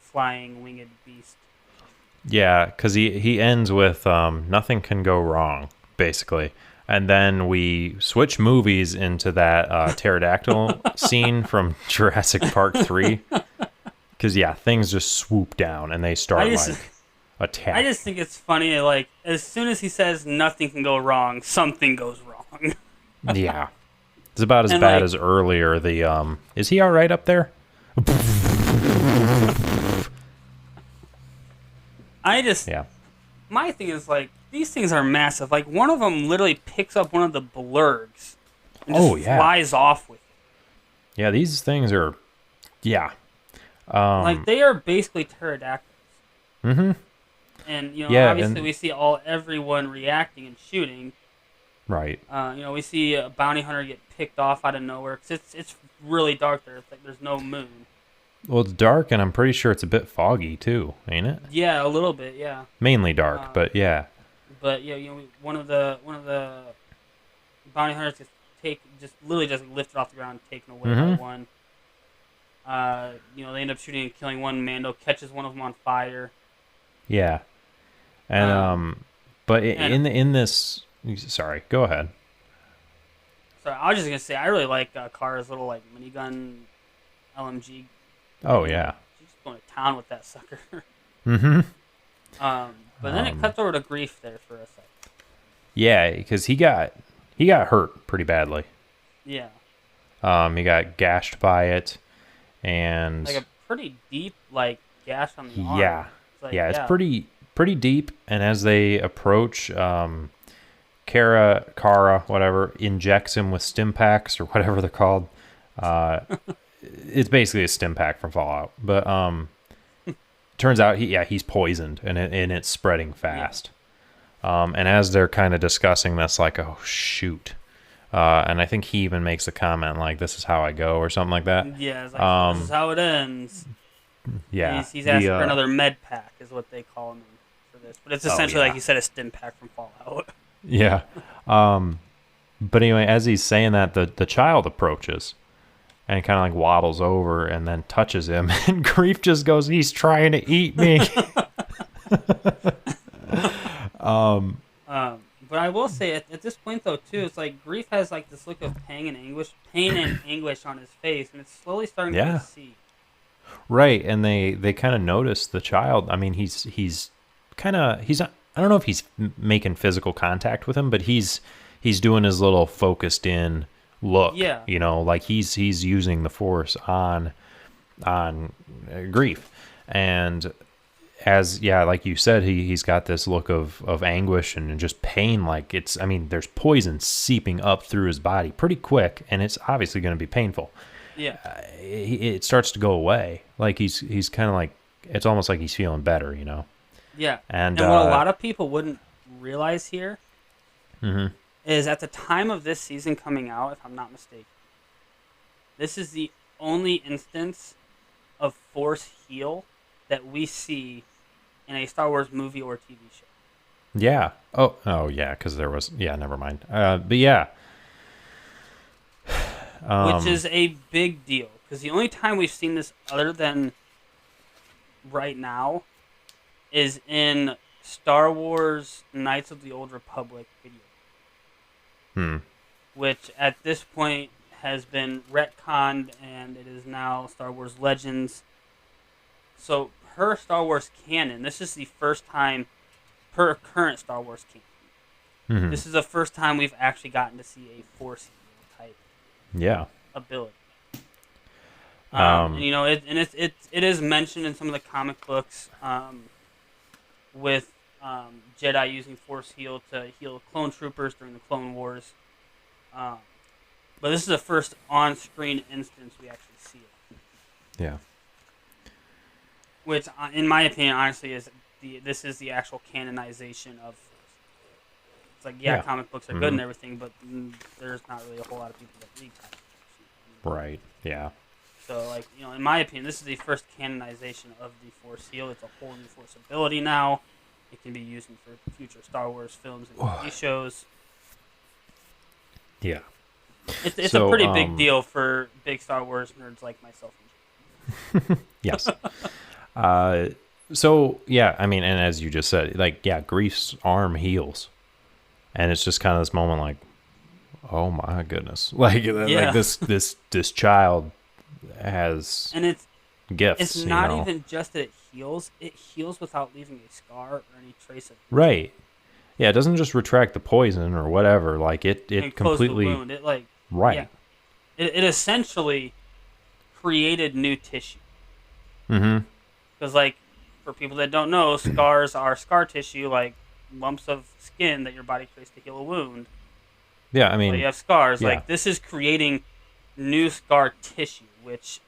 flying winged beast. Yeah, because he ends with nothing can go wrong, basically. And then we switch movies into that pterodactyl scene from Jurassic Park 3. Because, yeah, things just swoop down and they start, attacking. I just think it's funny, like, as soon as he says nothing can go wrong, something goes wrong. Yeah. It's about as bad as earlier. Is he all right up there? Yeah. My thing is, like, these things are massive. Like, one of them literally picks up one of the blurgs and just flies off with it. Yeah, these things are... Yeah. Like, they are basically pterodactyls. Mm-hmm. And, obviously we see everyone reacting and shooting. Right. We see a bounty hunter get picked off out of nowhere because it's really dark there. It's like there's no moon. Well, it's dark, and I'm pretty sure it's a bit foggy too, ain't it? Yeah, a little bit. Yeah. Mainly dark, Uh, but yeah. but yeah, one of the bounty hunters just literally just lifted off the ground, taken away by one. They end up shooting and killing one. Mando catches one of them on fire. Yeah. And but in this, sorry, go ahead. So I was just gonna say I really like Kara's little like minigun LMG. Oh yeah. She's just going to town with that sucker. Mm-hmm. But then it cuts over to Grief there for a second. Yeah, because he got hurt pretty badly. Yeah. He got gashed by it, and like a pretty deep like gash on the arm. Yeah. It's pretty deep. And as they approach, Kara, whatever, injects him with stim packs or whatever they're called. It's basically a stim pack from Fallout, but turns out he's poisoned, and it's spreading fast. And as they're kind of discussing this, like, oh shoot, and I think he even makes a comment like, "This is how I go" or something like that. Yeah, it's like, this is how it ends. Yeah, he's asking for another med pack, is what they call him for this, but it's essentially like you said, a stim pack from Fallout. Yeah. But anyway, as he's saying that, the child approaches and kind of like waddles over and then touches him, and Grief just goes, "He's trying to eat me." But I will say at this point though too, it's like Grief has like this look of pain and anguish on his face, and it's slowly starting to see. Right, and they kind of notice the child. I mean, he's I don't know if he's making physical contact with him, but he's doing his little focused in look. Yeah. Like he's using the Force on Grief. And like you said, he's got this look of anguish and just pain. Like there's poison seeping up through his body pretty quick, and it's obviously going to be painful. Yeah. It starts to go away. Like he's kind of like, it's almost like he's feeling better, Yeah. And what a lot of people wouldn't realize here is at the time of this season coming out, if I'm not mistaken, this is the only instance of Force heal that we see in a Star Wars movie or TV show. Yeah. Oh yeah, because there was... Yeah, never mind. But yeah. Which is a big deal, because the only time we've seen this other than right now is in Star Wars Knights of the Old Republic video. Which at this point has been retconned, and it is now Star Wars Legends. So per Star Wars canon, this is the first time, per current Star Wars canon, this is the first time we've actually gotten to see a Force type ability. It is mentioned in some of the comic books with Jedi using Force heal to heal clone troopers during the Clone Wars. But this is the first on-screen instance we actually see it. Yeah. Which, in my opinion, honestly, this is the actual canonization of Force. It's like, comic books are good and everything, but there's not really a whole lot of people that read comic books. Right, yeah. So, in my opinion, this is the first canonization of the Force heal. It's a whole new Force ability now. It can be used for future Star Wars films and TV shows. Yeah. It's a pretty big deal for big Star Wars nerds like myself. Yes. And as you just said, Grief's arm heals. And it's just kind of this moment like, oh my goodness. Like this child has gifts. It's not even just that it heals without leaving a scar or any trace of it. Right. Yeah, it doesn't just retract the poison or whatever. Like it completely the wound. Right. It essentially created new tissue. Mm-hmm. Because, for people that don't know, scars are scar tissue, like lumps of skin that your body creates to heal a wound. Yeah, So you have scars. yeah. This is creating new scar tissue, which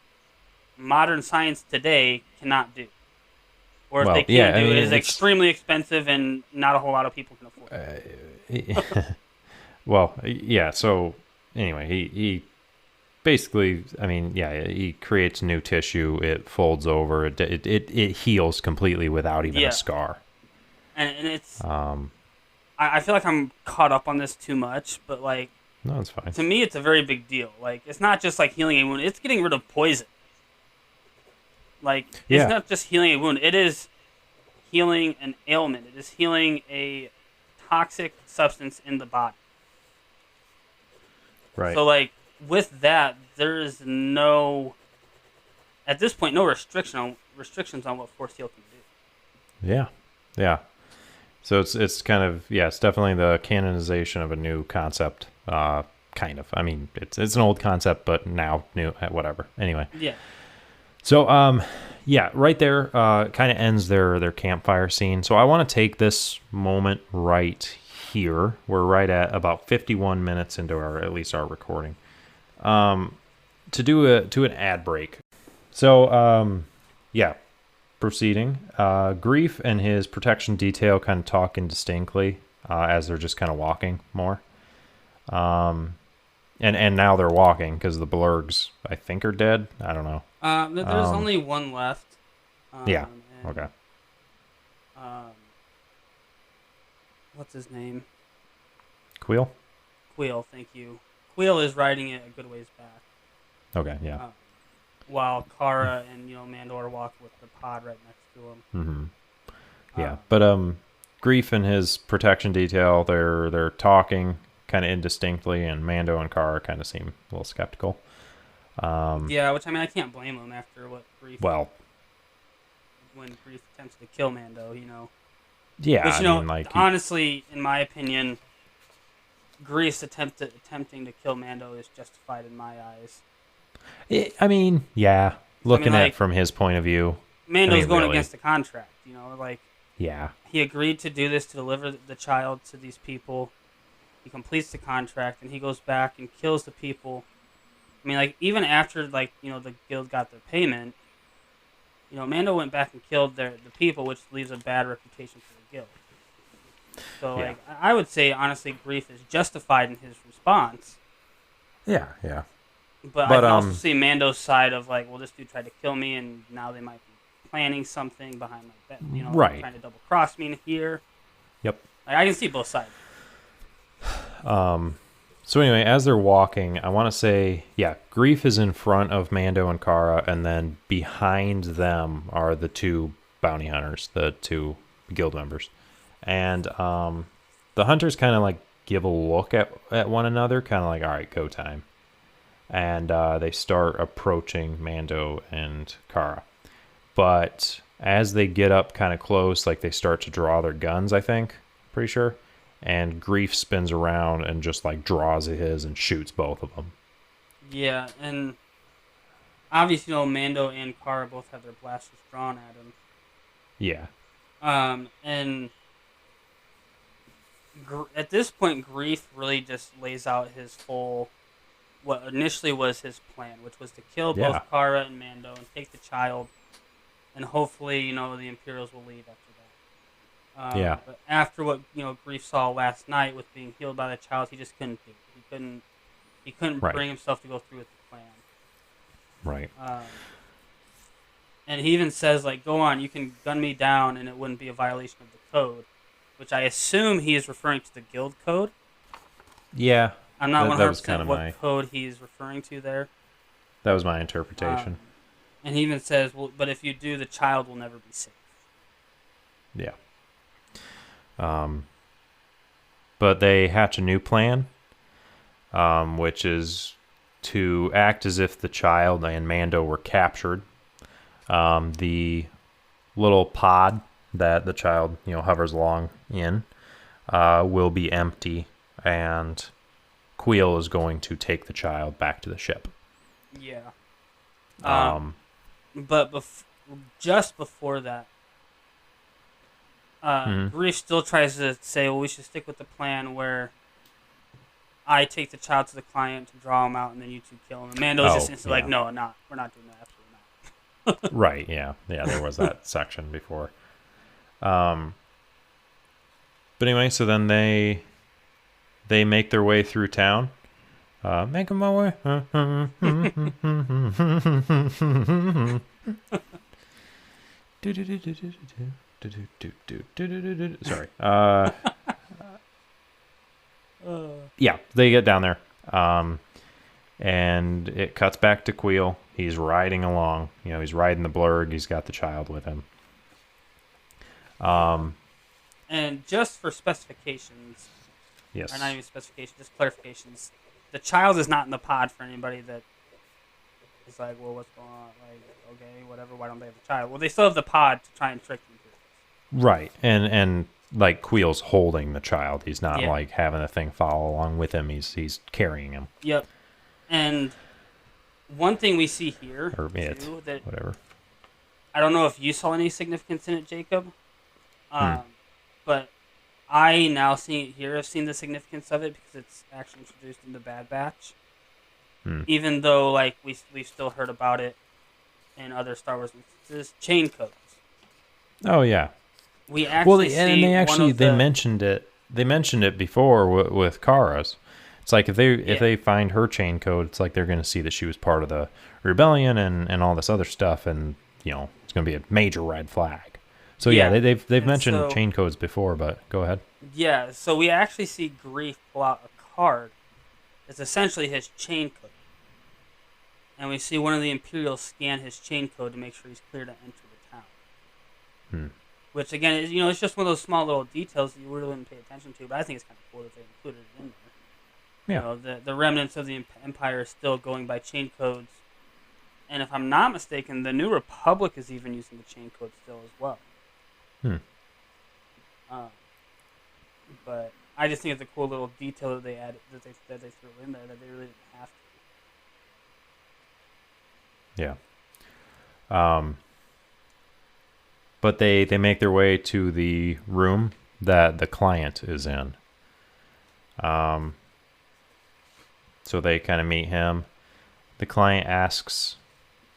modern science today cannot do. Or if they can do it, it is extremely expensive and not a whole lot of people can afford it. well, yeah. So anyway, he basically, I mean, yeah, he creates new tissue. It folds over. It heals completely without even a Yeah, scar. and it's Um, I feel like I'm caught up on this too much, but like no, it's fine. to me, it's a very big deal. Like it's not just like healing a wound; it's getting rid of poison. Like it's Yeah, not just healing a wound; it is healing an ailment. It is healing a toxic substance in the body. right. So like with that, there is no at this point no restrictions on what force heal can do. Yeah, yeah. So it's kind of, yeah, it's definitely the canonization of a new concept. Kind of. I mean, it's an old concept, but now new. Whatever. Anyway. Yeah. So yeah, right there kind of ends their campfire scene. So I want to take this moment right here. We're right at about 51 minutes into at least our recording. To do an ad break. So yeah, proceeding. Grief and his protection detail kind of talk indistinctly as they're just kind of walking more. And now they're walking because the Blurgs, I think, are dead. I don't know. There's only one left. Yeah. And, Okay. What's his name? Queel? Queel, thank you. Queel is riding it a good ways back. Okay, yeah. While Kara and Mandor walk with the pod right next to him. Mm-hmm. Yeah, but Grief and his protection detail, they're talking kind of indistinctly, and Mando and Kara kind of seem a little skeptical. Yeah, which I mean I can't blame him after what Grief. Well, when Grief attempts to kill Mando, yeah, Which, I mean, like honestly, in my opinion, Grief's attempting to kill Mando is justified in my eyes. I mean, yeah, looking at like, it from his point of view, Mando's going really, against the contract. Yeah. He agreed to do this to deliver the child to these people. He completes the contract, and he goes back and kills the people. I mean, like, even after, like, the guild got their payment, Mando went back and killed the people, which leaves a bad reputation for the guild. So, Yeah. like, I would say, honestly, Grief is justified in his response. Yeah, yeah. But I can also see Mando's side of, like, well, this dude tried to kill me, and now they might be planning something behind my back, right. trying to double-cross me in here. Yep. Like, I can see both sides. So anyway, as they're walking, I want to say, yeah, Grief is in front of Mando and Kara, and then behind them are the two bounty hunters, the two guild members. And the hunters kind of like give a look at one another, kind of like, all right, go time. And they start approaching Mando and Kara. But as they get up kind of close, like they start to draw their guns, I think, pretty sure. And Grief spins around and just like draws his and shoots both of them. Yeah, and obviously, Mando and Kara both have their blasters drawn at him. Yeah. And at this point, Grief really just lays out his full, what initially was his plan, which was to kill both Kara and Mando and take the child, and hopefully, the Imperials will leave after that. But after what Grief saw last night with being healed by the child, he just couldn't do it. He couldn't bring himself to go through with the plan. Right. And he even says, like, go on, you can gun me down, and it wouldn't be a violation of the code, which I assume he is referring to the guild code. Yeah. I'm not 100% what code he's referring to there. That was my interpretation. And he even says, well, but if you do, the child will never be safe. Yeah. But they hatch a new plan, which is to act as if the child and Mando were captured. The little pod that the child, hovers along in, will be empty, and Queel is going to take the child back to the ship. Yeah. But just before that, Grief still tries to say, well, we should stick with the plan where I take the child to the client to draw him out, and then you two kill him. And Mando's just instantly like, no, we're not doing that. Absolutely not. Right, yeah. Yeah, there was that section before. But anyway, so then they they make their way through town. Making my way. Sorry. Yeah, they get down there. And it cuts back to Queel. He's riding along. He's riding the blurg. He's got the child with him. And just for specifications, yes. Or not even specifications, just clarifications. The child is not in the pod for anybody that is like, well, what's going on? Like, okay, whatever. Why don't they have the child? Well, they still have the pod to try and trick them to this. Right, and like Queel's holding the child. He's not like having the thing follow along with him. He's carrying him. Yep. And one thing we see here, or too, that whatever. I don't know if you saw any significance in it, Jacob, but I now seeing it here have seen the significance of it because it's actually introduced in the Bad Batch. Even though like we've still heard about it in other Star Wars instances, chain codes. Oh yeah. We actually they mentioned it. They mentioned it before with Kara's. It's like if they find her chain code, it's like they're going to see that she was part of the rebellion and all this other stuff, and it's going to be a major red flag. So they've mentioned chain codes before, but go ahead. Yeah, so we actually see Grief pull out a card. It's essentially his chain code, and we see one of the Imperials scan his chain code to make sure he's clear to enter the town. Which again is it's just one of those small little details that you really wouldn't pay attention to, but I think it's kind of cool that they included it in there. Yeah. The remnants of the Empire is still going by chain codes. And if I'm not mistaken, the New Republic is even using the chain code still as well. But I just think it's a cool little detail that they added, that they threw in there that they really didn't have to. Yeah. But they make their way to the room that the client is in. So they kind of meet him. The client asks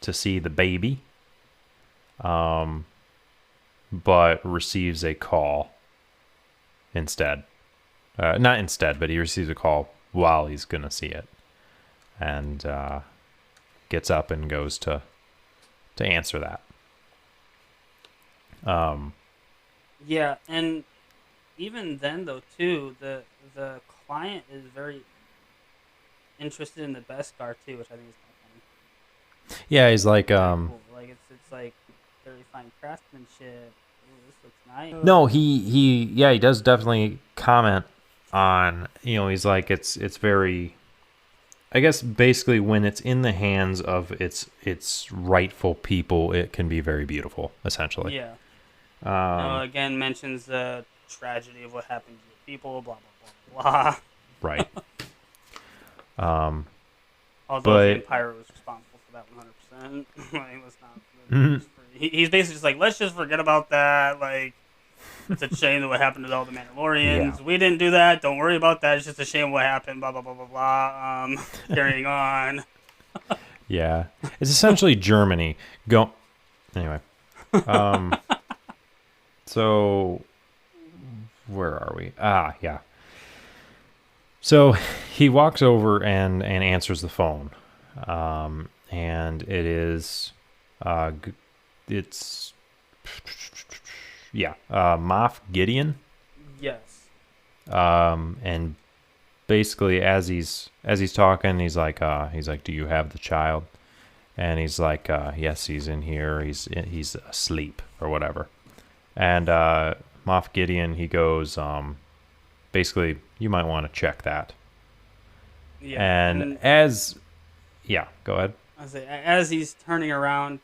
to see the baby, but receives a call instead. Not instead, but he receives a call while he's going to see it. And gets up and goes to answer that. Yeah, and even then, though, too, the client is very interested in the Beskar too, which I think is kind of funny. Yeah, he's like, cool. Like it's like very fine craftsmanship. Ooh, this looks nice. No, he does definitely comment on, he's like, it's very, I guess basically when it's in the hands of its rightful people, it can be very beautiful, essentially. Yeah. Again, mentions the tragedy of what happened to the people, blah, blah, blah, blah. Right. Although the Empire was responsible for that 100%. Like, let's not. He's basically just like, let's just forget about that. Like, it's a shame that what happened to all the Mandalorians. Yeah. We didn't do that. Don't worry about that. It's just a shame what happened. Blah, blah, blah, blah, blah. Carrying on. Yeah. It's essentially Germany. Anyway. So, where are we? Yeah. So he walks over and answers the phone, and it is, it's, Moff Gideon. Yes. And basically as he's talking, he's like, do you have the child? And he's like, yes, he's in here. He's asleep or whatever. And Moff Gideon, he goes, basically, you might want to check that. Yeah. And go ahead. As he's turning around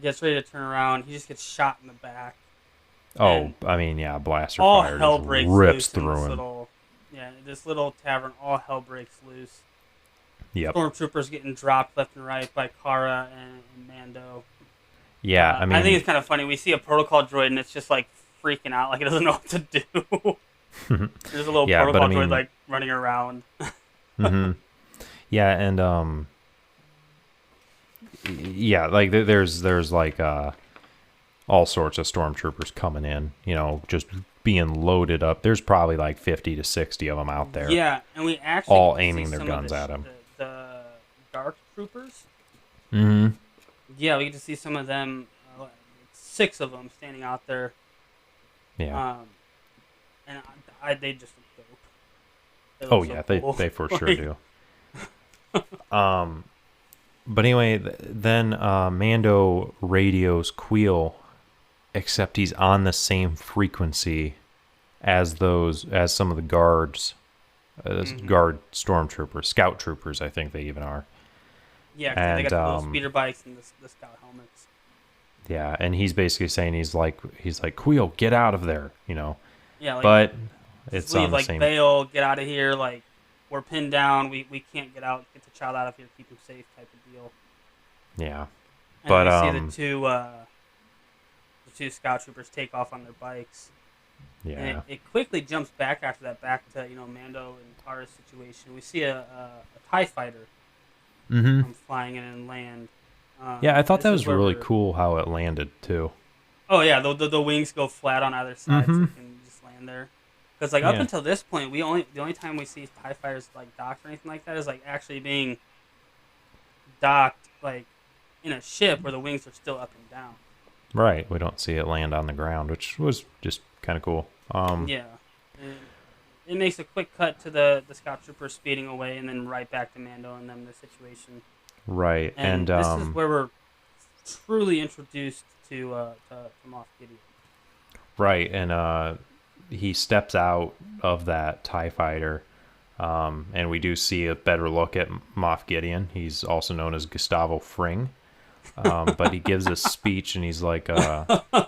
gets ready to turn around, he just gets shot in the back. Oh, I mean, yeah, blaster all fire hell just breaks rips loose through in him. This little tavern, all hell breaks loose. Yep. Stormtroopers getting dropped left and right by Kara and Mando. Yeah, I mean, I think it's kind of funny. We see a protocol droid and it's just like freaking out, like it doesn't know what to do. There's a little protocol droid like running around. Mm-hmm. Yeah, and like there's like all sorts of stormtroopers coming in, just being loaded up. There's probably like 50 to 60 of them out there. Yeah, and we actually all get to aiming see their some guns of at him. the dark troopers. Mm-hmm. Yeah, we get to see some of them, 6 of them standing out there. Yeah. And they just look dope. They Oh look so yeah, cool. they for sure do. But anyway, then Mando radios Queel, except he's on the same frequency as some of the guards, guard stormtroopers, scout troopers. I think they even are. Yeah, 'cause they got the little speeder bikes and the scout helmets. Yeah, and he's basically saying he's like Queel, get out of there, you know. Yeah, like, but it's leave, on the like, same. bail, get out of here. Like, we're pinned down. We can't get out. Get the child out of here. Keep him safe. Type of deal. Yeah, and but we see the two scout troopers take off on their bikes. Yeah. And it quickly jumps back after that, back to Mando and Kara's situation. We see a TIE fighter flying in and land. Yeah, I thought that was really cool how it landed too. Oh yeah, the wings go flat on either side, so you can just land there. Because up until this point, the only time we see TIE fighters like docked or anything like that is like actually being docked like in a ship where the wings are still up and down. Right, we don't see it land on the ground, which was just kind of cool. Yeah, and it makes a quick cut to the scout troopers speeding away, and then right back to Mando and them the situation. Right, and this is where we're truly introduced to Moff Gideon. Right, and he steps out of that TIE fighter, and we do see a better look at Moff Gideon. He's also known as Gustavo Fring, but he gives a speech, and he's like,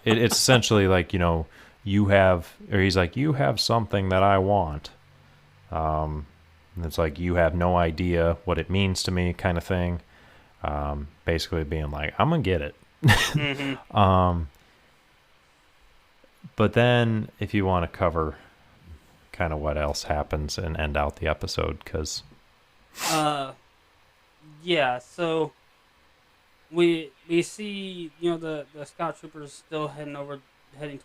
it's essentially like, you have something that I want. And it's like, you have no idea what it means to me, kind of thing. Basically being like, I'm gonna get it. But then if you want to cover kind of what else happens and end out the episode, because yeah, so we see the scout troopers still heading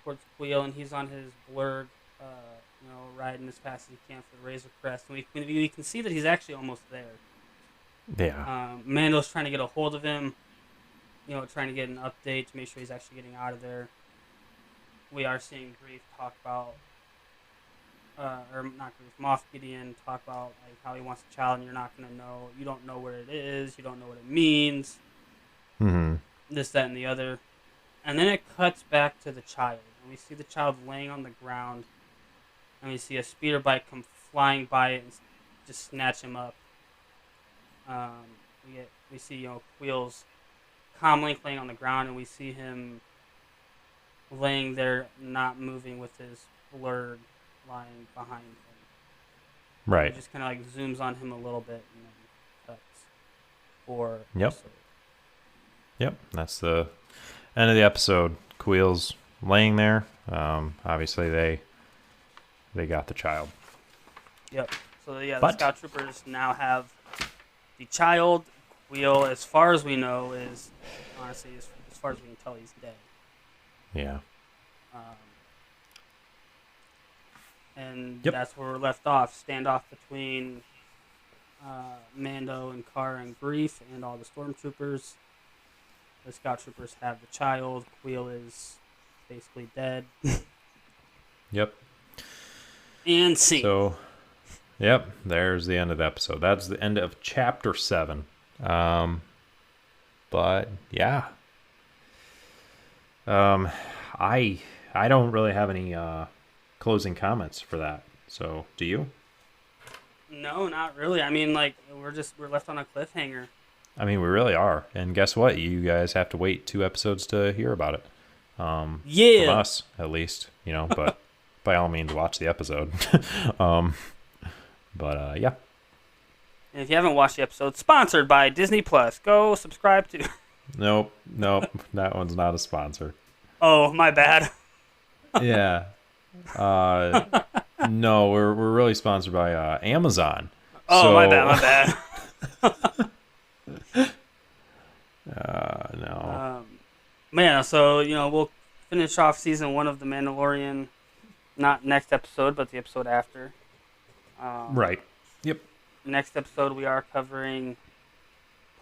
towards Queel, and he's on his blurg, riding as fast as he can for the Razor Crest, and we can see that he's actually almost there. Yeah. Mando's trying to get a hold of him, trying to get an update to make sure he's actually getting out of there. We are seeing Grief talk about, or not Grief, Moff Gideon talk about like how he wants a child, and you're not gonna know. You don't know what it is. You don't know what it means. This, that, and the other. And then it cuts back to the child, and we see the child laying on the ground, and we see a speeder bike come flying by it and just snatch him up. We see Queel's comlink laying on the ground, and we see him laying there not moving with his blurg lying behind him. Right. It just kind of like zooms on him a little bit and then cuts for episode. Yep, that's the end of the episode. Queel's laying there. Obviously they got the child. Yep. So yeah, the scout troopers now have the child. Queel, as far as we know, is honestly as far as we can tell, he's dead. Yeah. And that's where we're left off. Standoff between Mando and Cara and Grief and all the stormtroopers. The scout troopers have the child. Queel is basically dead. Yep. And scene. So, yep, there's the end of the episode. That's the end of chapter 7. But yeah. I don't really have any closing comments for that. So, do you? No, not really. I mean, like, we're left on a cliffhanger. I mean, we really are. And guess what? You guys have to wait 2 episodes to hear about it. Yeah. From us, at least, but by all means, watch the episode. But yeah. And if you haven't watched the episode, sponsored by Disney Plus. Go subscribe to. Nope. That one's not a sponsor. Oh, my bad. Yeah. No, we're really sponsored by Amazon. Oh, so... my bad. No. Man, so we'll finish off season 1 of The Mandalorian not next episode, but the episode after. Right. Yep. Next episode, we are covering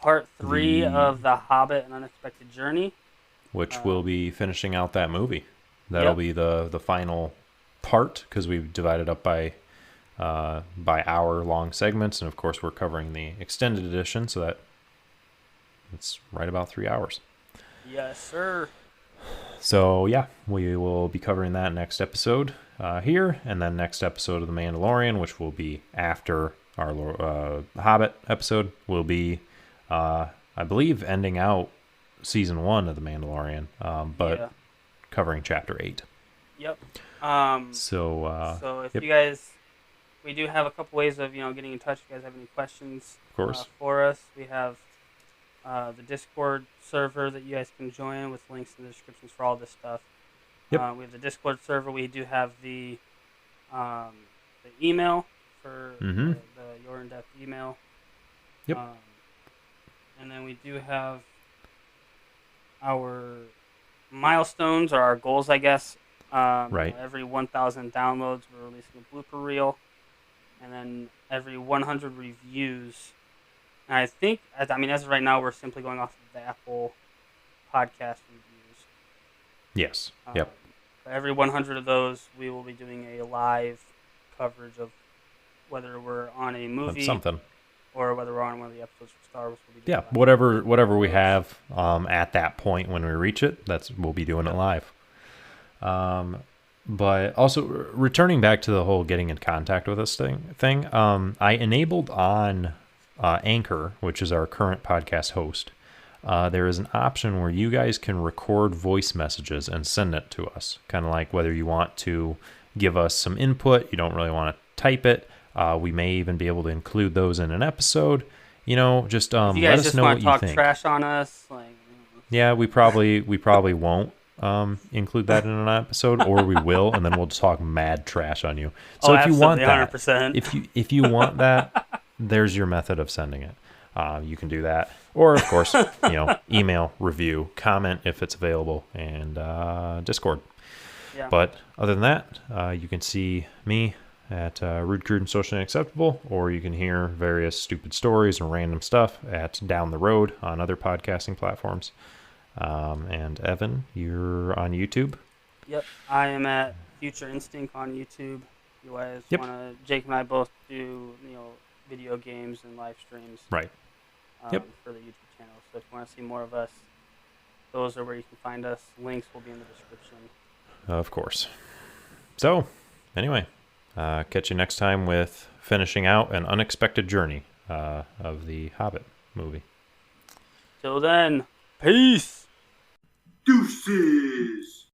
part 3 of The Hobbit: An Unexpected Journey, which will be finishing out that movie. That'll be the final part, because we've divided up by hour-long segments, and of course we're covering the extended edition, so it's right about 3 hours. Yes, sir. So yeah, we will be covering that next episode here, and then next episode of The Mandalorian, which will be after our Hobbit episode, will be, I believe, ending out season 1 of The Mandalorian, but covering chapter 8. Yep. So if you guys, we do have a couple ways of getting in touch. If you guys have any questions, of course, for us, we have the Discord server that you guys can join with links in the descriptions for all this stuff. Yep. We have the Discord server. We do have the email for the Your In Depth email. Yep. And then we do have our milestones, or our goals, I guess. Right. Every 1,000 downloads, we're releasing a blooper reel. And then every 100 reviews. And I think, as of right now, we're simply going off of the Apple podcast reviews. Yes. Yep. Every 100 of those, we will be doing a live coverage of whether we're on a movie, something, or whether we're on one of the episodes for Star Wars. We'll be doing whatever we have at that point when we reach it, we'll be doing it live. But also, returning back to the whole getting in contact with us thing, I enabled on Anchor, which is our current podcast host. There is an option where you guys can record voice messages and send it to us. Kind of like whether you want to give us some input, you don't really want to type it. We may even be able to include those in an episode. Just if you let guys us just know want what to you talk think. trash on us, Yeah, we probably won't include that in an episode, or we will, and then we'll just talk mad trash on you. So if you want that, 100%. if you want that, there's your method of sending it. You can do that, or of course, email, review, comment if it's available, and Discord. Yeah. But other than that, you can see me at Rude, Crude, and Socially Unacceptable, or you can hear various stupid stories and random stuff at Down the Road on other podcasting platforms. And Evan, you're on YouTube. Yep, I am at Future Instinct on YouTube. You guys want to? Jake and I both do video games and live streams. Right. For the YouTube channel. So if you want to see more of us, those are where you can find us. Links will be in the description. Of course. So, anyway, catch you next time with finishing out An Unexpected Journey of the Hobbit movie. Till then, peace. Deuces.